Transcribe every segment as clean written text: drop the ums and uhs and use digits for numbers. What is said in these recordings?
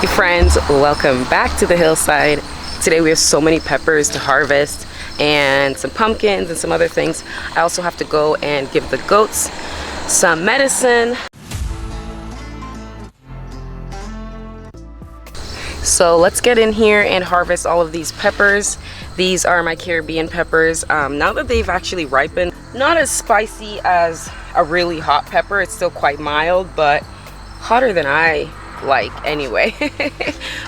Hey friends, welcome back to the hillside. Today we have so many peppers to harvest and some pumpkins and some other things. I also have to go and give the goats some medicine. So let's get in here and harvest all of these peppers. These are my Caribbean peppers. Now that they've actually ripened, not as spicy as a really hot pepper. It's still quite mild, but hotter than I like anyway.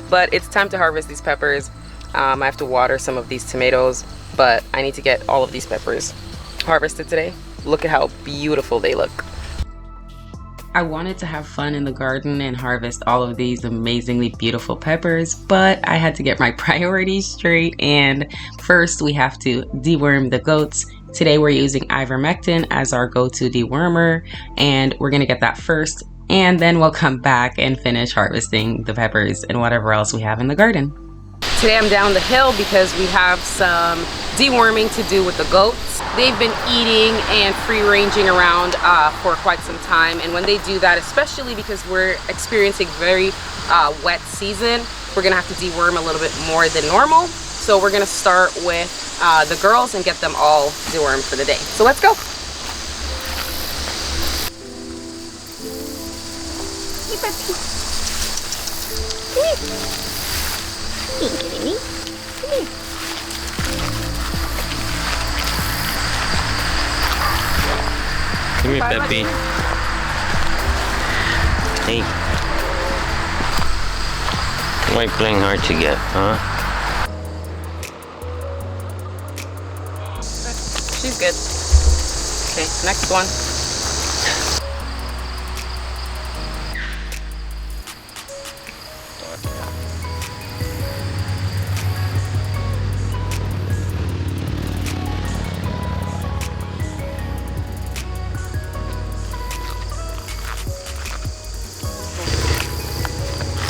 But it's time to harvest these peppers. I have to water some of these tomatoes, but I need to get all of these peppers harvested today. Look at how beautiful they look. I wanted to have fun in the garden and harvest all of these amazingly beautiful peppers, but I had to get my priorities straight, and first we have to deworm the goats. Today we're using ivermectin as our go-to dewormer, and we're gonna get that first, and then we'll come back and finish harvesting the peppers and whatever else we have in the garden. Today I'm down the hill because we have some deworming to do with the goats. They've been eating and free ranging around for quite some time, and when they do that, especially because we're experiencing very wet season, we're gonna have to deworm a little bit more than normal. So we're gonna start with the girls and get them all dewormed for the day. So let's go. Hey, puppy. Come here. Come here, kitty. Come here. Come here, Peppy. Hey. Why playing hard to get, huh? She's good. Okay, next one.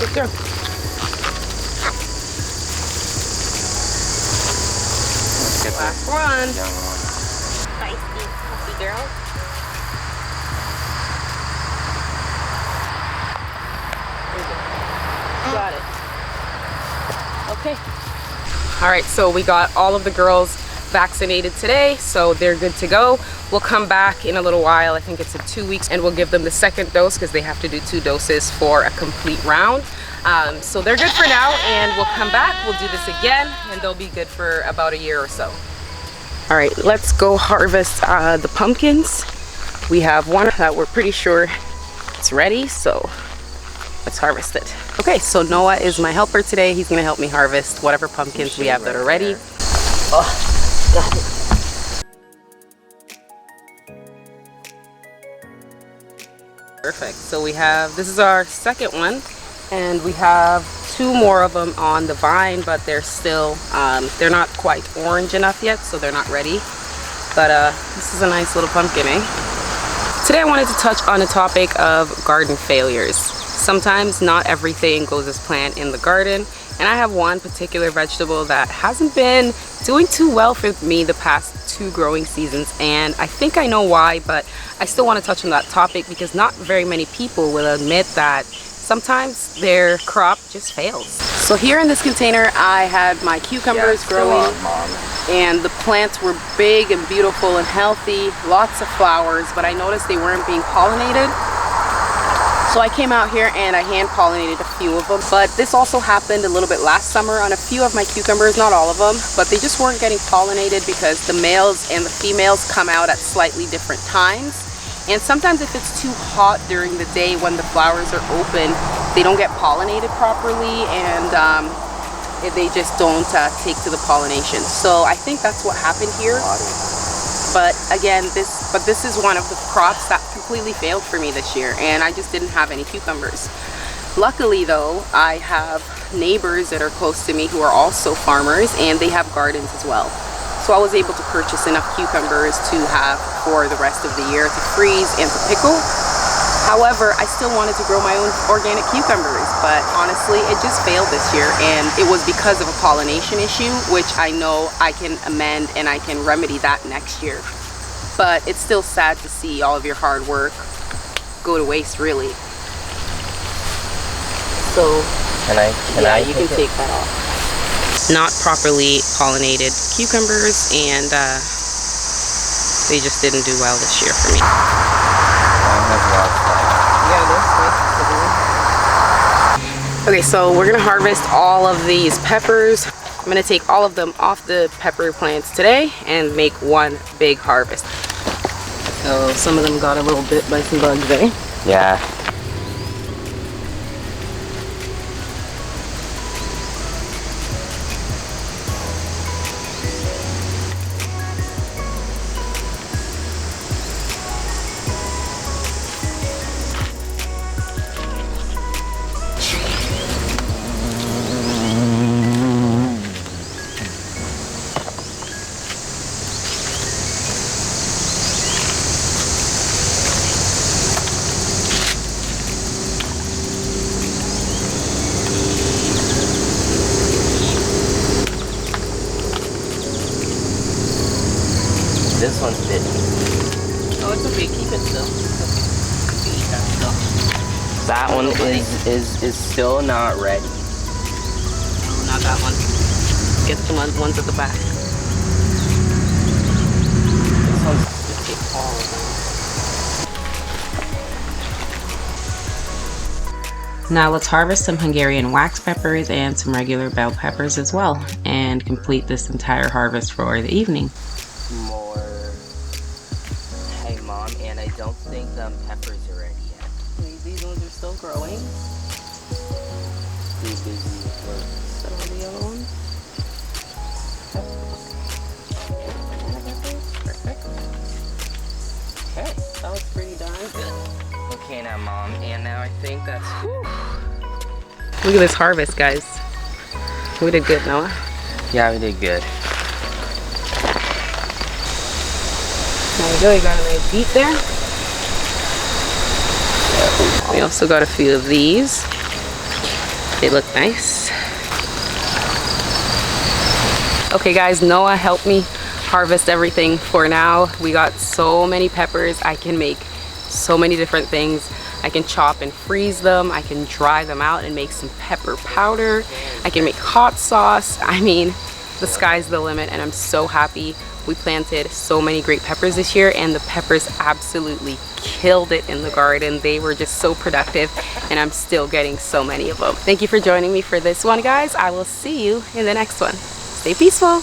Good girl. Good last one. Feisty puppy girl. Got it. Okay. Alright, so we got all of the girls vaccinated today, so they're good to go. We'll come back in a little while. I think it's in 2 weeks, and we'll give them the second dose because they have to do 2 doses for a complete round. So they're good for now, and we'll come back, we'll do this again, and they'll be good for about a year or so. All right, let's go harvest the pumpkins. We have one that we're pretty sure it's ready, so let's harvest it. Okay, so Noah is my helper today. He's gonna help me harvest whatever pumpkins we have that are ready. Oh, got it. Perfect, so we have, this is our second one, and we have 2 more of them on the vine, but they're still, they're not quite orange enough yet, so they're not ready. But this is a nice little pumpkin, eh? Today I wanted to touch on the topic of garden failures. Sometimes not everything goes as planned in the garden, and I have one particular vegetable that hasn't been doing too well for me the past 2 growing seasons, and I think I know why, but I still want to touch on that topic because not very many people will admit that sometimes their crop just fails. So here in this container I had my cucumbers growing, and the plants were big and beautiful and healthy, lots of flowers, but I noticed they weren't being pollinated. So I came out here and I hand pollinated a few of them, but this also happened a little bit last summer on a few of my cucumbers, not all of them, but they just weren't getting pollinated because the males and the females come out at slightly different times. And sometimes if it's too hot during the day when the flowers are open, they don't get pollinated properly, and they just don't take to the pollination. So I think that's what happened here. But again, this is one of the crops that completely failed for me this year, and I just didn't have any cucumbers. Luckily though, I have neighbors that are close to me who are also farmers, and they have gardens as well. So I was able to purchase enough cucumbers to have for the rest of the year to freeze and to pickle. However, I still wanted to grow my own organic cucumbers, but honestly, it just failed this year, and it was because of a pollination issue, which I know I can amend and I can remedy that next year. But it's still sad to see all of your hard work go to waste, really. So You can take that off. Not properly pollinated cucumbers, and they just didn't do well this year for me. Okay, so we're gonna harvest all of these peppers. I'm gonna take all of them off the pepper plants today and make one big harvest. So some of them got a little bit by some bugs, eh? Yeah. This one's bitten. Oh, it's okay. Keep it still. It's okay. You can eat that still. That one is still not ready. No, not that one. Get the ones at the back. This one's Let's take all of them. Now let's harvest some Hungarian wax peppers and some regular bell peppers as well, and complete this entire harvest for the evening. more. Hey Mom, and I don't think the peppers are ready yet. These ones are still growing. Too busy with work. So are the other ones. Perfect. Okay, that was pretty darn good. Okay now Mom, and now I think that's... Whew. Look at this harvest, guys. We did good, Noah. Yeah, we did good. There we go, you got a nice beet there. We also got a few of these. They look nice. Okay guys, Noah helped me harvest everything for now. We got so many peppers. I can make so many different things. I can chop and freeze them. I can dry them out and make some pepper powder. I can make hot sauce. I mean, the sky's the limit, and I'm so happy. We planted so many great peppers this year, and the peppers absolutely killed it in the garden. They were just so productive, and I'm still getting so many of them. Thank you for joining me for this one, guys. I will see you in the next one. Stay peaceful.